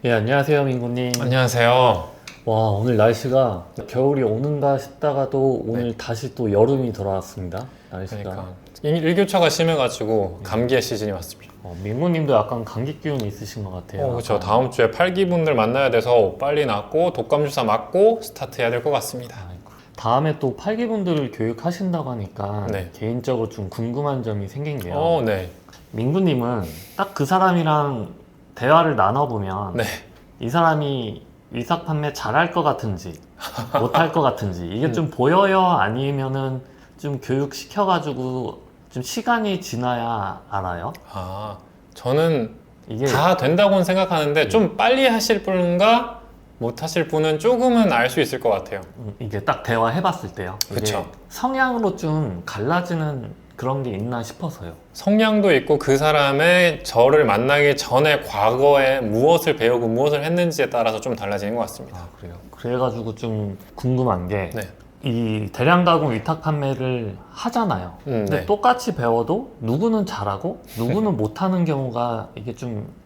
예, 안녕하세요, 민구님. 안녕하세요. 와, 오늘 날씨가 겨울이 오는가 싶다가도 오늘 다시 또 여름이 돌아왔습니다. 날씨가. 그러니까 일교차가 심해가지고 감기의 시즌이 왔습니다. 민구님도 약간 감기 기운이 있으신 것 같아요. 그렇죠. 다음 주에 팔기분들 만나야 돼서 빨리 낫고 독감 주사 맞고 스타트해야 될 것 같습니다. 아이고. 다음에 또 팔기분들을 교육하신다고 하니까 네. 개인적으로 좀 궁금한 점이 생긴 게요. 네. 민구님은 딱 그 사람이랑 대화를 나눠보면 네. 이 사람이 위탁 판매 잘할 것 같은지 못할 것 같은지 이게 좀 보여요? 아니면은 좀 교육시켜가지고 좀 시간이 지나야 알아요? 저는 이게 다 된다고는 생각하는데 좀 빨리 하실 분과 못 하실 분은 조금은 알 수 있을 것 같아요. 이게 딱 대화해봤을 때요. 이게 그쵸. 성향으로 좀 갈라지는 그런 게 있나 싶어서요. 성향도 있고 그 사람의 저를 만나기 전에 과거에 무엇을 배우고 무엇을 했는지에 따라서 좀 달라지는 것 같습니다. 그래요. 그래가지고 좀 궁금한 게 네. 이 대량 가공 위탁 판매를 하잖아요. 근데 네. 똑같이 배워도 누구는 잘하고 누구는 못하는 경우가 이게 좀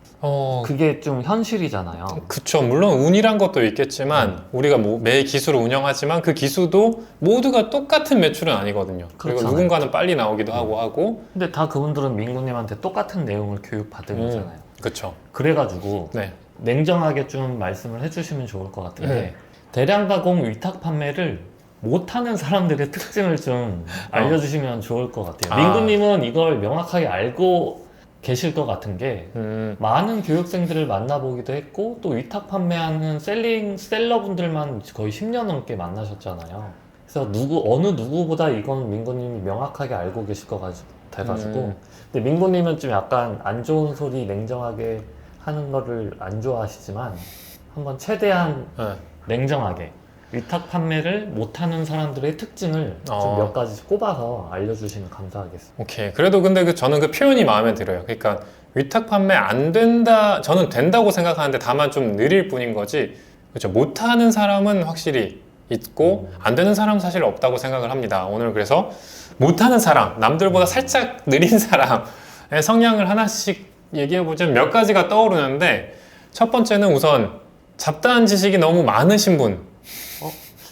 그게 좀 현실이잖아요. 그쵸. 물론 운이란 것도 있겠지만 우리가 매 기술을 운영하지만 그 기수도 모두가 똑같은 매출은 아니거든요. 그리고 그렇잖아요. 누군가는 빨리 나오기도 하고 근데 다 그분들은 민구님한테 똑같은 내용을 교육받은 거잖아요. 그쵸. 그래가지고 네. 냉정하게 좀 말씀을 해주시면 좋을 것 같은데 대량 가공 위탁 판매를 못하는 사람들의 특징을 좀 알려주시면 좋을 것 같아요. 민구님은 이걸 명확하게 알고 계실 것 같은 게 많은 교육생들을 만나보기도 했고 또 위탁 판매하는 셀러분들만 거의 10년 넘게 만나셨잖아요. 그래서 어느 누구보다 이건 민구님이 명확하게 알고 계실 것 같아가지고 근데 민구님은 좀 약간 안 좋은 소리 냉정하게 하는 거를 안 좋아하시지만 한번 최대한 냉정하게 위탁 판매를 못하는 사람들의 특징을 좀 몇 가지 꼽아서 알려주시면 감사하겠습니다. 오케이. 그래도 근데 저는 그 표현이 마음에 들어요. 그러니까 위탁 판매 안 된다, 저는 된다고 생각하는데 다만 좀 느릴 뿐인 거지. 그렇죠. 못하는 사람은 확실히 있고 안 되는 사람은 사실 없다고 생각을 합니다. 오늘 그래서 못하는 사람, 남들보다 살짝 느린 사람의 성향을 하나씩 얘기해보자면 몇 가지가 떠오르는데 첫 번째는 우선 잡다한 지식이 너무 많으신 분.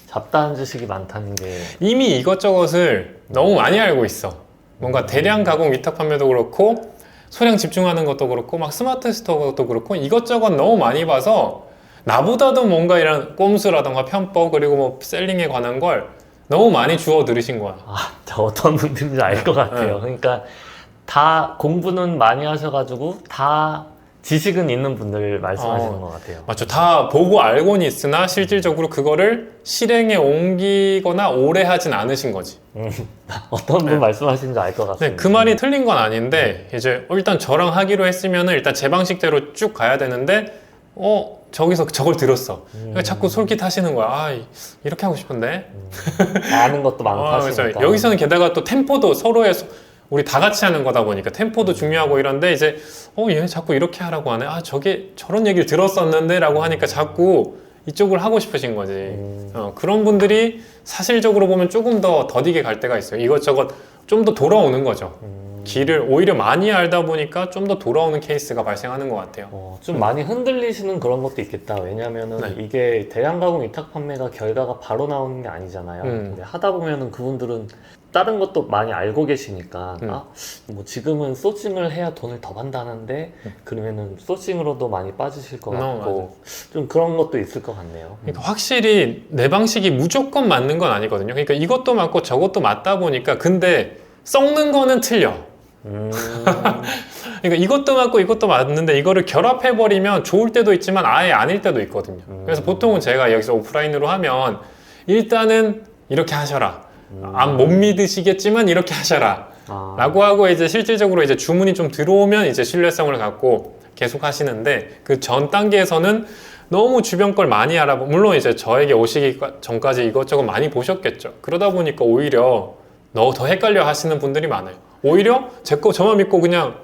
잡다한 지식이 많다는 게 이미 이것저것을 너무 많이 알고 있어. 뭔가 대량 가공 위탁 판매도 그렇고 소량 집중하는 것도 그렇고 막 스마트 스토어도 그렇고 이것저것 너무 많이 봐서 나보다도 뭔가 이런 꼼수라던가 편법 그리고 뭐 셀링에 관한 걸 너무 많이 주워 들으신 거야. 어떤 분들인지 알 것 같아요. 그러니까 다 공부는 많이 하셔가지고 다 지식은 있는 분들 말씀하시는 것 같아요. 맞죠. 다 보고 알고는 있으나 실질적으로 그거를 실행에 옮기거나 오래 하진 않으신 거지. 어떤 분 말씀하시는지 알 것 같습니다. 네, 그 말이 틀린 건 아닌데 이제 일단 저랑 하기로 했으면은 일단 제 방식대로 쭉 가야 되는데 저기서 저걸 들었어. 그러니까 자꾸 솔깃하시는 거야. 이렇게 하고 싶은데. 아는 것도 많고 하시니까. 그래서 여기서는 게다가 또 템포도 서로의 우리 다 같이 하는 거다 보니까 템포도 중요하고 이런데 이제 얘 자꾸 이렇게 하라고 하네. 저게 저런 얘기를 들었었는데 라고 하니까 자꾸 이쪽을 하고 싶으신 거지. 그런 분들이 사실적으로 보면 조금 더 더디게 갈 때가 있어요. 이것저것 좀 더 돌아오는 거죠. 길을 오히려 많이 알다 보니까 좀 더 돌아오는 케이스가 발생하는 것 같아요. 좀 많이 흔들리시는 그런 것도 있겠다. 왜냐면은 이게 대량 가공 위탁 판매가 결과가 바로 나오는 게 아니잖아요. 근데 하다 보면은 그분들은 다른 것도 많이 알고 계시니까 뭐 지금은 소싱을 해야 돈을 더 번다는데 그러면은 소싱으로도 많이 빠지실 것 같고 좀 그런 것도 있을 것 같네요. 그러니까 확실히 내 방식이 무조건 맞는 건 아니거든요. 그러니까 이것도 맞고 저것도 맞다 보니까 근데 썩는 거는 틀려. 그러니까 이것도 맞고 이것도 맞는데 이거를 결합해버리면 좋을 때도 있지만 아예 아닐 때도 있거든요. 그래서 보통은 제가 여기서 오프라인으로 하면 일단은 이렇게 하셔라. 못 믿으시겠지만 이렇게 하셔라. 라고 하고 이제 실질적으로 이제 주문이 좀 들어오면 이제 신뢰성을 갖고 계속 하시는데 그 전 단계에서는 너무 주변 걸 많이 물론 이제 저에게 오시기 전까지 이것저것 많이 보셨겠죠. 그러다 보니까 오히려 더 헷갈려 하시는 분들이 많아요. 오히려 제 거 저만 믿고 그냥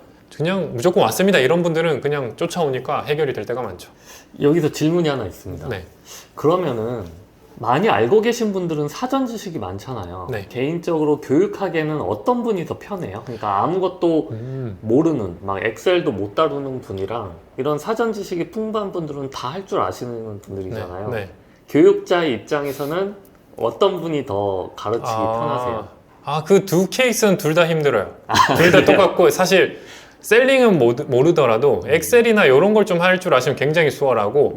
무조건 왔습니다. 이런 분들은 그냥 쫓아오니까 해결이 될 때가 많죠. 여기서 질문이 하나 있습니다. 네. 그러면은 많이 알고 계신 분들은 사전 지식이 많잖아요. 네. 개인적으로 교육하기에는 어떤 분이 더 편해요? 그러니까 아무것도 모르는, 막 엑셀도 못 다루는 분이랑 이런 사전 지식이 풍부한 분들은 다 할 줄 아시는 분들이잖아요. 네. 교육자의 입장에서는 어떤 분이 더 가르치기 편하세요? 그 두 케이스는 둘 다 힘들어요. 둘 다 똑같고 사실 셀링은 모르더라도 엑셀이나 이런 걸 좀 할 줄 아시면 굉장히 수월하고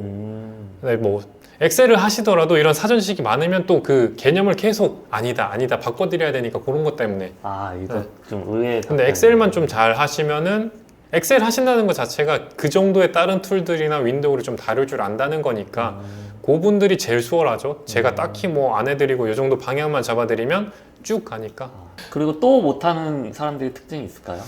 네, 뭐 엑셀을 하시더라도 이런 사전 지식이 많으면 또 그 개념을 계속 아니다 바꿔드려야 되니까 그런 것 때문에 이거 네. 좀 의외의 근데 엑셀만 좀 잘 하시면은 엑셀 하신다는 것 자체가 그 정도의 다른 툴들이나 윈도우를 좀 다룰 줄 안다는 거니까 그분들이 제일 수월하죠. 제가 딱히 뭐 안 해드리고 이 정도 방향만 잡아드리면 쭉 가니까. 그리고 또 못하는 사람들의 특징이 있을까요?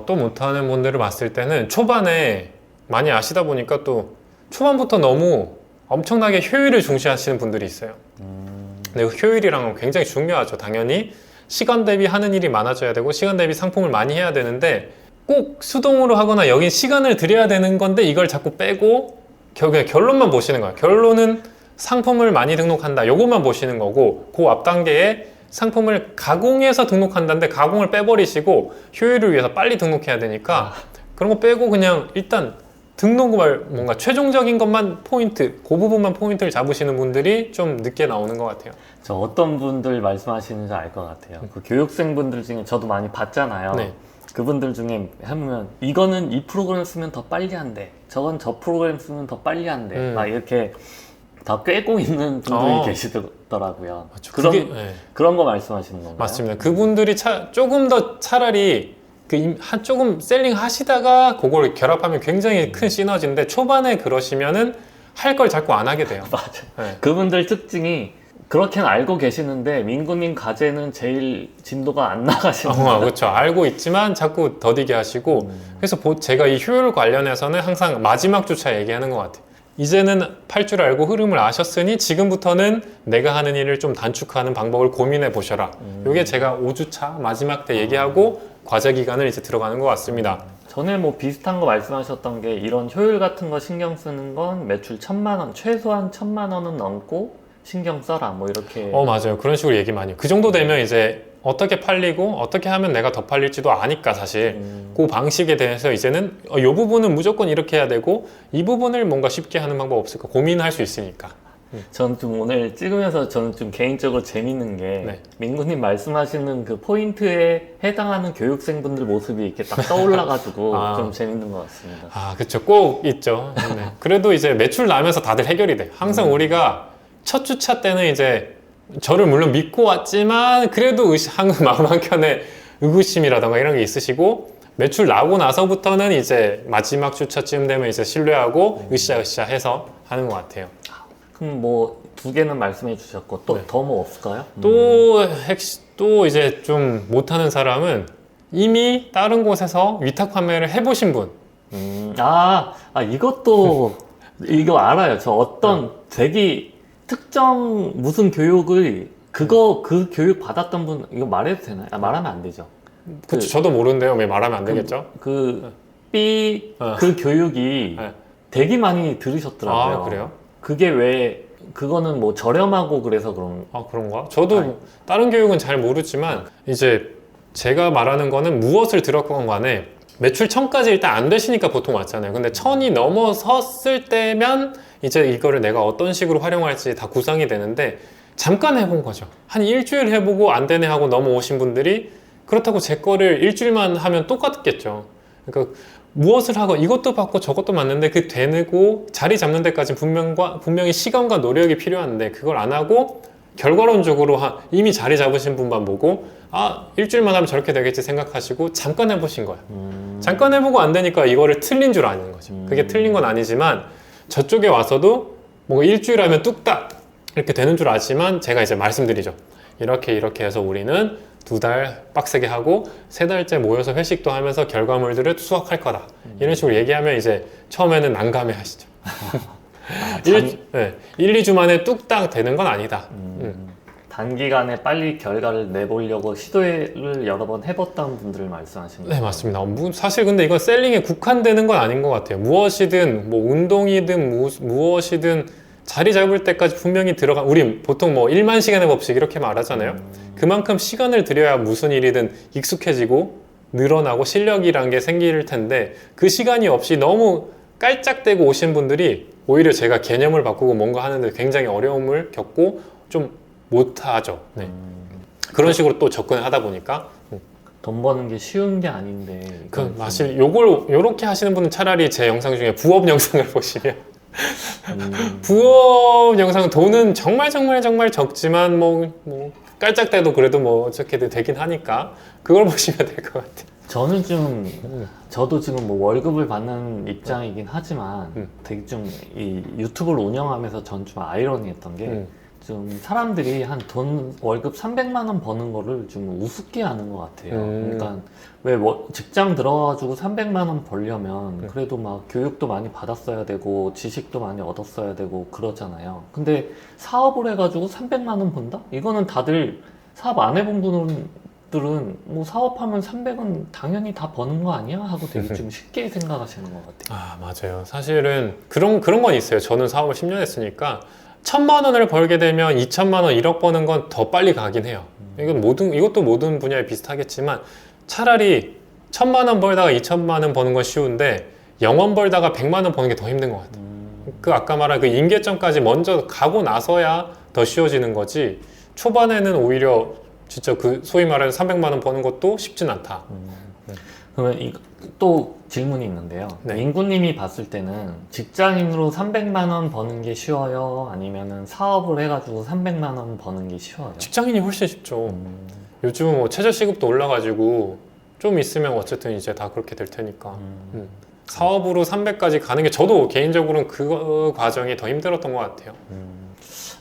또 못하는 분들을 봤을 때는 초반에 많이 아시다 보니까 또 초반부터 너무 엄청나게 효율을 중시하시는 분들이 있어요. 근데 그 효율이랑은 굉장히 중요하죠. 당연히 시간 대비 하는 일이 많아져야 되고 시간 대비 상품을 많이 해야 되는데 꼭 수동으로 하거나 여긴 시간을 들여야 되는 건데 이걸 자꾸 빼고 그냥 결론만 보시는 거예요. 결론은 상품을 많이 등록한다. 요것만 보시는 거고 그 앞 단계에 상품을 가공해서 등록한다는데 가공을 빼버리시고 효율을 위해서 빨리 등록해야 되니까 그런 거 빼고 그냥 일단 등록을 뭔가 최종적인 것만 포인트, 그 부분만 포인트를 잡으시는 분들이 좀 늦게 나오는 것 같아요. 저 어떤 분들 말씀하시는지 알 것 같아요. 그 교육생분들 중에 저도 많이 봤잖아요. 네. 그분들 중에 하면 이거는 이 프로그램 쓰면 더 빨리 한대. 저건 저 프로그램 쓰면 더 빨리 한대. 막 이렇게 다 꿰고 있는 분들이 계시더라고요. 맞죠. 그런 거 말씀하시는 건가요? 맞습니다. 그분들이 조금 더 차라리 조금 셀링 하시다가 그걸 결합하면 굉장히 큰 시너지인데 초반에 그러시면은 할 걸 자꾸 안 하게 돼요. 맞아. 네. 그분들 특징이 그렇게는 알고 계시는데 민구님 과제는 제일 진도가 안 나가시는 그렇죠. 알고 있지만 자꾸 더디게 하시고 그래서 제가 이 효율 관련해서는 항상 마지막 주차 얘기하는 것 같아요. 이제는 팔 줄 알고 흐름을 아셨으니 지금부터는 내가 하는 일을 좀 단축하는 방법을 고민해 보셔라. 이게 제가 5주차 마지막 때 얘기하고 과제 기간을 이제 들어가는 것 같습니다. 전에 뭐 비슷한 거 말씀하셨던 게 이런 효율 같은 거 신경 쓰는 건 매출 1,000만 원, 최소한 1,000만 원은 넘고 신경 써라 뭐 이렇게. 맞아요. 그런 식으로 얘기 많이 해요. 그 정도 되면 이제 어떻게 팔리고 어떻게 하면 내가 더 팔릴지도 아니까 사실 그 방식에 대해서 이제는 이 부분은 무조건 이렇게 해야 되고 이 부분을 뭔가 쉽게 하는 방법 없을까 고민할 수 있으니까. 저는 좀 오늘 찍으면서 저는 좀 개인적으로 재밌는 게 민구님 말씀하시는 그 포인트에 해당하는 교육생분들 모습이 이렇게 딱 떠올라가지고 좀 재밌는 것 같습니다. 그렇죠. 꼭 있죠. 네. 그래도 이제 매출 나면서 다들 해결이 돼. 항상 우리가 첫 주차 때는 이제 저를 물론 믿고 왔지만 그래도 마음 한켠에 의구심이라던가 이런 게 있으시고 매출 나고 나서부터는 이제 마지막 주차쯤 되면 이제 신뢰하고 으쌰으쌰 해서 하는 것 같아요. 그럼 뭐 2개는 말씀해 주셨고 또 더 뭐 없을까요? 또 이제 좀 못하는 사람은 이미 다른 곳에서 위탁 판매를 해보신 분. 이것도 이거 알아요. 저 어떤 되게 특정 무슨 교육을 그 교육 받았던 분 이거 말해도 되나요? 말하면 안 되죠. 그쵸, 저도 모르는데요. 왜 말하면 안 되겠죠? 그 교육이 되게 많이 들으셨더라고요. 그래요? 그게 왜 그거는 뭐 저렴하고 그래서 그런가? 저도 다른 교육은 잘 모르지만 이제 제가 말하는 거는 무엇을 들었건 간에 매출 1000까지 일단 안 되시니까 보통 왔잖아요. 근데 1000이 넘어섰을 때면 이제 이거를 내가 어떤 식으로 활용할지 다 구상이 되는데 잠깐 해본 거죠. 한 일주일 해보고 안 되네 하고 넘어오신 분들이 그렇다고 제 거를 일주일만 하면 똑같겠죠. 그러니까 무엇을 하고 이것도 받고 저것도 맞는데 그 되고 자리 잡는 데까지 분명히 시간과 노력이 필요한데 그걸 안 하고 결과론적으로 이미 자리 잡으신 분만 보고 일주일만 하면 저렇게 되겠지 생각하시고 잠깐 해보신 거예요. 잠깐 해보고 안 되니까 이거를 틀린 줄 아는 거죠. 그게 틀린 건 아니지만 저쪽에 와서도 뭐 일주일 하면 뚝딱 이렇게 되는 줄 아지만 제가 이제 말씀드리죠. 이렇게 해서 우리는 2달 빡세게 하고 3달째 모여서 회식도 하면서 결과물들을 수확할 거다. 이런 식으로 얘기하면 이제 처음에는 난감해 하시죠. 1-2주 만에 뚝딱 되는 건 아니다. 단기간에 빨리 결과를 내보려고 시도를 여러 번 해봤던 분들을 말씀하시는 거예요? 네, 맞습니다. 사실 근데 이건 셀링에 국한되는 건 아닌 것 같아요. 무엇이든 뭐 운동이든 무엇이든 자리 잡을 때까지 분명히 들어가, 우리 보통 뭐 1만 시간의 법칙 이렇게 말하잖아요. 그만큼 시간을 들여야 무슨 일이든 익숙해지고 늘어나고 실력이란 게 생길 텐데, 그 시간이 없이 너무 깔짝대고 오신 분들이 오히려 제가 개념을 바꾸고 뭔가 하는데 굉장히 어려움을 겪고 좀 못하죠. 네. 그런 식으로 또 접근을 하다 보니까 돈 버는 게 쉬운 게 아닌데. 그 사실 요렇게 하시는 분은 차라리 제 영상 중에 부업 영상을 보시면 부업 영상은 돈은 정말 적지만 뭐 깔짝대도 그래도 뭐 어떻게든 되긴 하니까 그걸 보시면 될 것 같아요. 저는 저도 지금 뭐 월급을 받는 입장이긴 하지만 되게 좀 이 유튜브를 운영하면서 전 좀 아이러니했던 게 좀 사람들이 한 월급 300만 원 버는 거를 좀 우습게 하는 것 같아요. 그러니까 왜 직장 들어가지고 300만 원 벌려면 그래도 막 교육도 많이 받았어야 되고 지식도 많이 얻었어야 되고 그러잖아요. 근데 사업을 해가지고 300만 원 번다? 이거는 다들 사업 안 해본 분들은 뭐 사업하면 300은 당연히 다 버는 거 아니야? 하고 되게 좀 쉽게 생각하시는 것 같아요. 아, 맞아요. 사실은 그런 건 있어요. 저는 사업을 10년 했으니까 1,000만 원을 벌게 되면 2,000만 원, 1억 버는 건 더 빨리 가긴 해요. 이것도 모든 분야에 비슷하겠지만 차라리 1,000만 원 벌다가 2,000만 원 버는 건 쉬운데 0원 벌다가 100만 원 버는 게 더 힘든 것 같아요. 그 아까 말한 그 임계점까지 먼저 가고 나서야 더 쉬워지는 거지, 초반에는 오히려 진짜 그 소위 말하는 300만 원 버는 것도 쉽진 않다. 그러면 또 질문이 있는데요. 네. 민구님이 봤을 때는 직장인으로 300만 원 버는 게 쉬워요? 아니면은 사업을 해가지고 300만 원 버는 게 쉬워요? 직장인이 훨씬 쉽죠. 요즘은 뭐 최저시급도 올라가지고 좀 있으면 어쨌든 이제 다 그렇게 될 테니까. 사업으로 300까지 가는 게 저도 개인적으로는 그 과정이 더 힘들었던 것 같아요.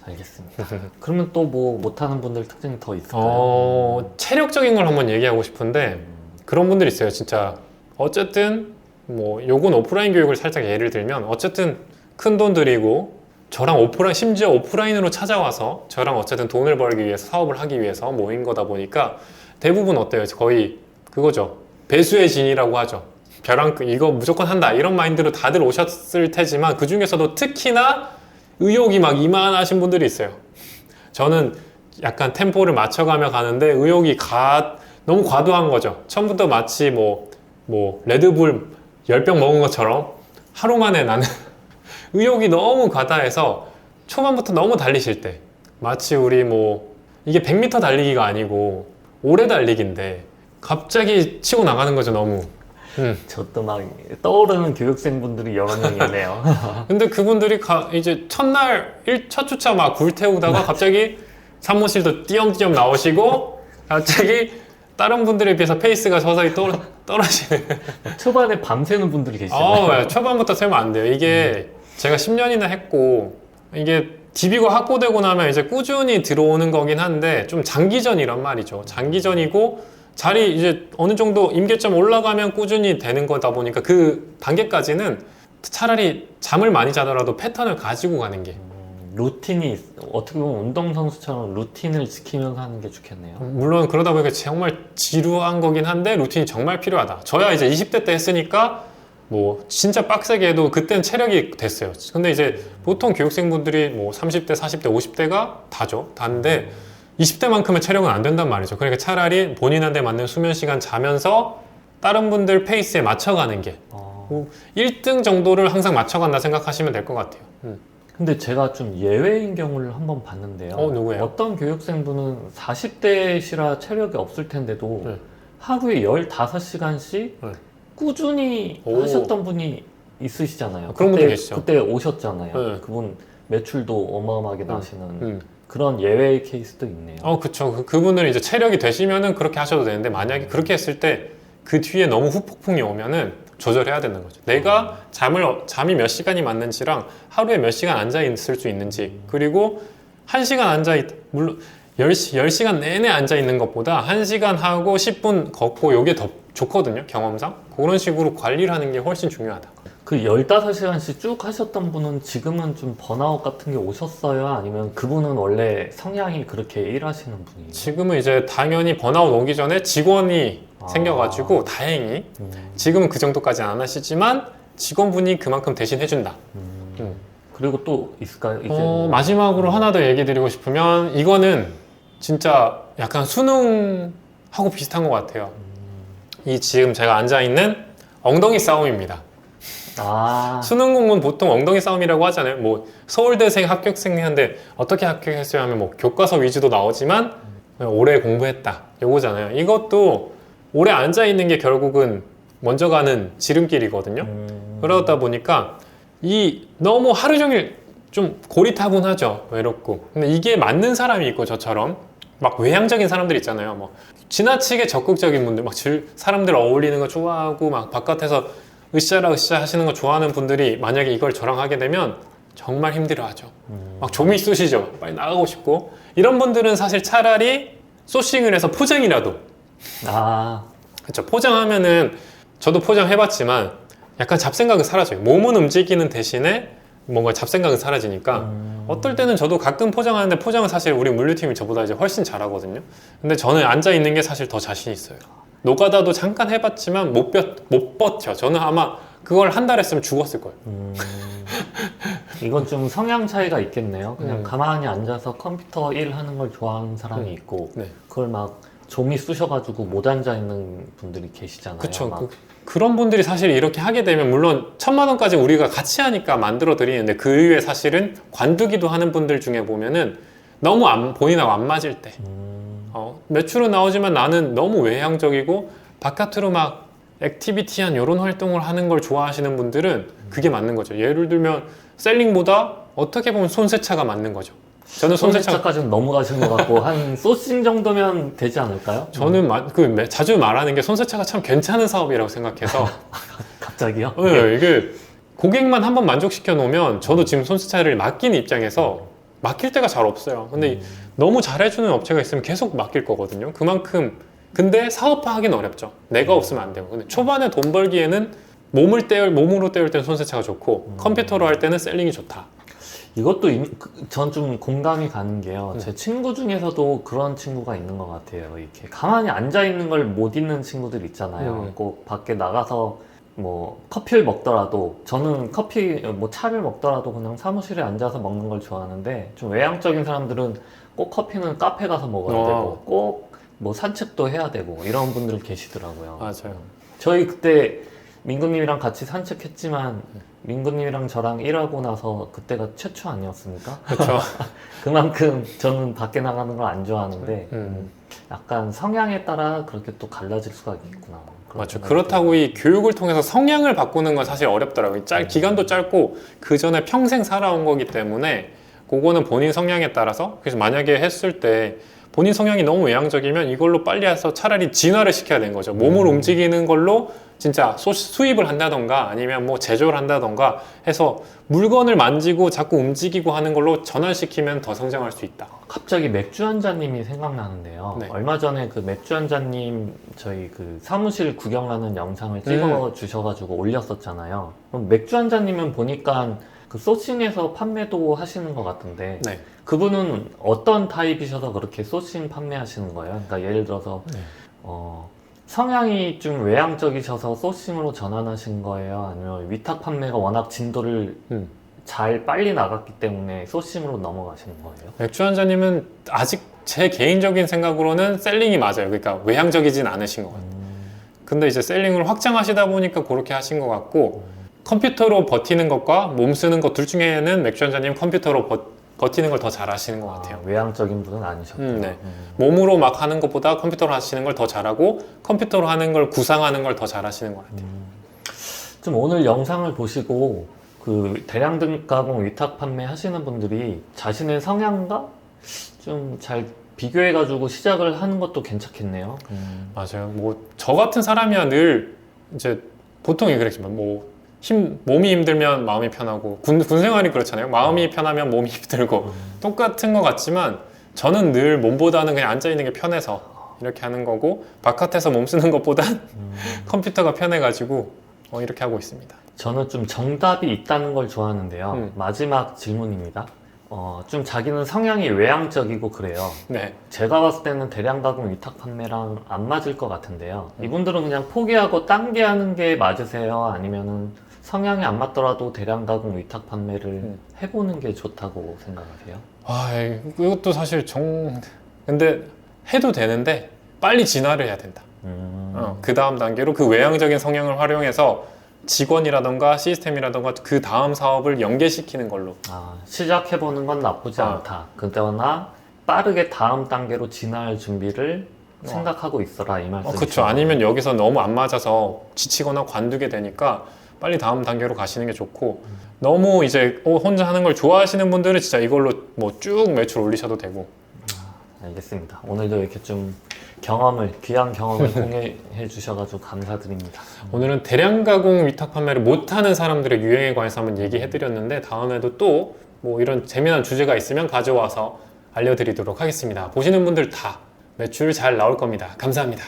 알겠습니다. 그러면 또 뭐 못하는 분들 특징이 더 있을까요? 체력적인 걸 한번 얘기하고 싶은데 그런 분들 있어요. 진짜 어쨌든 뭐 요건 오프라인 교육을 살짝 예를 들면 어쨌든 큰 돈 들이고 저랑 심지어 오프라인으로 찾아와서 저랑 어쨌든 돈을 벌기 위해서 사업을 하기 위해서 모인 거다 보니까 대부분 어때요? 거의 그거죠. 배수의 진이라고 하죠. 이거 무조건 한다 이런 마인드로 다들 오셨을 테지만 그 중에서도 특히나 의욕이 막 이만하신 분들이 있어요. 저는 약간 템포를 맞춰가며 가는데 의욕이 너무 과도한 거죠. 처음부터 마치 뭐 레드불 10병 먹은 것처럼 하루 만에 나는 의욕이 너무 과다해서 초반부터 너무 달리실 때 마치 우리 이게 100m 달리기가 아니고 오래 달리기인데 갑자기 치고 나가는 거죠. 너무. 저도 막 떠오르는 교육생분들이 여러 명 있네요. 근데 그분들이 이제 첫 주차 막 불태우다가 갑자기 사무실도 띄엄띄엄 나오시고 갑자기 다른 분들에 비해서 페이스가 서서히 떨어지는. 초반에 밤새는 분들이 계시잖아요. 초반부터 세면 안 돼요. 이게 제가 10년이나 했고 이게 DB가 확보되고 나면 이제 꾸준히 들어오는 거긴 한데 좀 장기전이란 말이죠. 장기전이고 이제 어느 정도 임계점 올라가면 꾸준히 되는 거다 보니까 그 단계까지는 차라리 잠을 많이 자더라도 패턴을 가지고 가는 게 루틴이 어떻게 보면 운동선수처럼 루틴을 지키면서 하는 게 좋겠네요. 물론 그러다 보니까 정말 지루한 거긴 한데 루틴이 정말 필요하다. 저야 이제 20대 때 했으니까 진짜 빡세게 해도 그때는 체력이 됐어요. 근데 이제 보통 교육생분들이 30대, 40대, 50대가 다인데 20대만큼의 체력은 안 된단 말이죠. 그러니까 차라리 본인한테 맞는 수면 시간 자면서 다른 분들 페이스에 맞춰가는 게 1등 정도를 항상 맞춰간다 생각하시면 될 것 같아요. 근데 제가 좀 예외인 경우를 한번 봤는데요. 누구예요? 어떤 교육생분은 40대시라 체력이 없을 텐데도 하루에 15시간씩 꾸준히 하셨던 분이 있으시잖아요. 그런 분들 계시죠. 그때 오셨잖아요. 그분 매출도 어마어마하게 나시는 그런 예외의 케이스도 있네요. 그쵸. 그분들은 이제 체력이 되시면은 그렇게 하셔도 되는데 만약에 그렇게 했을 때 그 뒤에 너무 후폭풍이 오면은 조절해야 되는 거죠. 내가 잠이 몇 시간이 맞는지랑 하루에 몇 시간 앉아 있을 수 있는지, 그리고 1시간 물론 10시간 내내 앉아 있는 것보다 1시간 하고 10분 걷고 요게 더 좋거든요. 경험상. 그런 식으로 관리를 하는 게 훨씬 중요하다. 그 15시간씩 쭉 하셨던 분은 지금은 좀 번아웃 같은 게 오셨어요? 아니면 그분은 원래 성향이 그렇게 일하시는 분이에요? 지금은 이제 당연히 번아웃 오기 전에 직원이 생겨가지고 다행히 지금은 그 정도까지는 안 하시지만 직원분이 그만큼 대신 해준다. 그리고 또 있을까요? 이제 마지막으로 하나 더 얘기 드리고 싶으면 이거는 진짜 약간 수능하고 비슷한 것 같아요. 이 지금 제가 앉아있는 엉덩이 싸움입니다. 수능 공부는 보통 엉덩이 싸움이라고 하잖아요. 뭐 서울대생 합격생인데 어떻게 합격했어요 하면 뭐 교과서 위주도 나오지만 오래 공부했다 요거잖아요. 이것도 오래 앉아있는 게 결국은 먼저 가는 지름길이거든요. 그러다 보니까 너무 하루 종일 좀 고리타분하죠. 외롭고. 근데 이게 맞는 사람이 있고 저처럼 막 외향적인 사람들 있잖아요. 뭐 지나치게 적극적인 분들, 막 사람들 어울리는 거 좋아하고 막 바깥에서 으쌰라 하시는 거 좋아하는 분들이 만약에 이걸 저랑 하게 되면 정말 힘들어하죠. 막 좀이 쑤시죠. 빨리 나가고 싶고. 이런 분들은 사실 차라리 소싱을 해서 포장이라도. 그렇죠. 포장하면은 저도 포장해봤지만 약간 잡생각은 사라져요. 몸은 움직이는 대신에 뭔가 잡생각은 사라지니까 어떨 때는 저도 가끔 포장하는데 포장은 사실 우리 물류팀이 저보다 이제 훨씬 잘하거든요. 근데 저는 앉아있는 게 사실 더 자신 있어요. 노가다도 잠깐 해봤지만 못 버텨. 저는 아마 그걸 한 달 했으면 죽었을 거예요. 이건 좀 성향 차이가 있겠네요. 그냥 가만히 앉아서 컴퓨터 일 하는 걸 좋아하는 사람이 있고 그걸 막 좀이 쑤셔가지고 못 앉아있는 분들이 계시잖아요. 그렇죠. 그런 분들이 사실 이렇게 하게 되면 물론 1,000만 원까지 우리가 같이 하니까 만들어 드리는데 그 이후에 사실은 관두기도 하는 분들 중에 보면은 너무 본인하고 안 맞을 때 매출은 나오지만 나는 너무 외향적이고 바깥으로 막 액티비티한 이런 활동을 하는 걸 좋아하시는 분들은 그게 맞는 거죠. 예를 들면 셀링보다 어떻게 보면 손세차가 맞는 거죠. 저는 손세차까지는 너무 가신 것 같고 한 소싱 정도면 되지 않을까요? 저는 자주 말하는 게 손세차가 참 괜찮은 사업이라고 생각해서 갑자기요? 네, 이게 고객만 한번 만족시켜 놓으면 저도 지금 손세차를 맡기는 입장에서 맡길 때가 잘 없어요. 근데 너무 잘해주는 업체가 있으면 계속 맡길 거거든요. 그만큼 근데 사업화하기는 어렵죠. 내가 없으면 안 되고. 근데 초반에 돈 벌기에는 몸으로 때울 때는 손세차가 좋고 컴퓨터로 할 때는 셀링이 좋다. 이것도 전 좀 공감이 가는 게요. 제 친구 중에서도 그런 친구가 있는 것 같아요. 이렇게 가만히 앉아 있는 걸 못 잊는 친구들 있잖아요. 꼭 밖에 나가서 뭐 커피를 먹더라도 저는 차를 먹더라도 그냥 사무실에 앉아서 먹는 걸 좋아하는데 좀 외향적인 사람들은 꼭 커피는 카페 가서 먹어야 되고 꼭 뭐 산책도 해야 되고 이런 분들 계시더라고요. 맞아요. 저희 그때 민구님이랑 같이 산책했지만 민구님이랑 저랑 일하고 나서 그때가 최초 아니었습니까? 그렇죠. 그만큼 저는 밖에 나가는 걸 안 좋아하는데 약간 성향에 따라 그렇게 또 갈라질 수가 있구나. 맞죠. 그렇다고 이 교육을 통해서 성향을 바꾸는 건 사실 어렵더라고요. 기간도 짧고 그 전에 평생 살아온 거기 때문에 그거는 본인 성향에 따라서 그래서 만약에 했을 때 본인 성향이 너무 외향적이면 이걸로 빨리 해서 차라리 진화를 시켜야 되는 거죠. 몸을 움직이는 걸로 진짜 수입을 한다던가 아니면 뭐 제조를 한다던가 해서 물건을 만지고 자꾸 움직이고 하는 걸로 전환시키면 더 성장할 수 있다. 갑자기 맥주 한자님이 생각나는데요. 얼마 전에 그 맥주 한자님 저희 그 사무실 구경하는 영상을 찍어 주셔가지고 올렸었잖아요. 그럼 맥주 한자님은 보니까 그 소싱해서 판매도 하시는 것 같은데 그분은 어떤 타입이셔서 그렇게 소싱 판매하시는 거예요? 그러니까 예를 들어서 성향이 좀 외향적이셔서 소싱으로 전환하신 거예요? 아니면 위탁 판매가 워낙 진도를 잘 빨리 나갔기 때문에 소싱으로 넘어가시는 거예요? 맥주 한자님은 아직 제 개인적인 생각으로는 셀링이 맞아요. 그러니까 외향적이진 않으신 것 같아요. 근데 이제 셀링을 확장하시다 보니까 그렇게 하신 것 같고 컴퓨터로 버티는 것과 몸 쓰는 것 둘 중에는 맥주 한자님 컴퓨터로 버티는 걸 더 잘하시는 것 같아요. 외향적인 분은 아니셨고요. 몸으로 막 하는 것보다 컴퓨터로 하시는 걸 더 잘하고 컴퓨터로 하는 걸 구상하는 걸 더 잘하시는 것 같아요. 좀 오늘 영상을 보시고 그 대량 가공 위탁 판매 하시는 분들이 자신의 성향과 좀 잘 비교해가지고 시작을 하는 것도 괜찮겠네요. 맞아요. 뭐 저 같은 사람이야 늘 이제 보통이 그랬지만 몸이 힘들면 마음이 편하고 군 생활이 그렇잖아요. 마음이 편하면 몸이 힘들고 똑같은 것 같지만 저는 늘 몸보다는 그냥 앉아있는 게 편해서 이렇게 하는 거고 바깥에서 몸 쓰는 것보단 컴퓨터가 편해가지고 이렇게 하고 있습니다. 저는 좀 정답이 있다는 걸 좋아하는데요. 마지막 질문입니다. 좀 자기는 성향이 외향적이고 그래요. 제가 봤을 때는 대량 가공 위탁 판매랑 안 맞을 것 같은데요. 이분들은 그냥 포기하고 딴 게 하는 게 맞으세요? 아니면은 성향이 안 맞더라도 대량 가공 위탁 판매를 해보는 게 좋다고 생각하세요? 아, 이것도 사실 근데 해도 되는데 빨리 진화를 해야 된다. 그 다음 단계로 그 외향적인 성향을 활용해서 직원이라던가 시스템이라던가 그 다음 사업을 연계시키는 걸로. 시작해보는 건 나쁘지 않다. 그러나 빠르게 다음 단계로 진화할 준비를 생각하고 있어라 이 말씀이시죠? 그렇죠. 아니면 여기서 너무 안 맞아서 지치거나 관두게 되니까 빨리 다음 단계로 가시는 게 좋고, 너무 이제 혼자 하는 걸 좋아하시는 분들은 진짜 이걸로 뭐 쭉 매출 올리셔도 되고. 알겠습니다. 오늘도 이렇게 좀 귀한 경험을 공유해 주셔가지고 감사드립니다. 오늘은 대량 가공 위탁 판매를 못하는 사람들의 유행에 관해서 한번 얘기해 드렸는데, 다음에도 또 뭐 이런 재미난 주제가 있으면 가져와서 알려드리도록 하겠습니다. 보시는 분들 다 매출 잘 나올 겁니다. 감사합니다.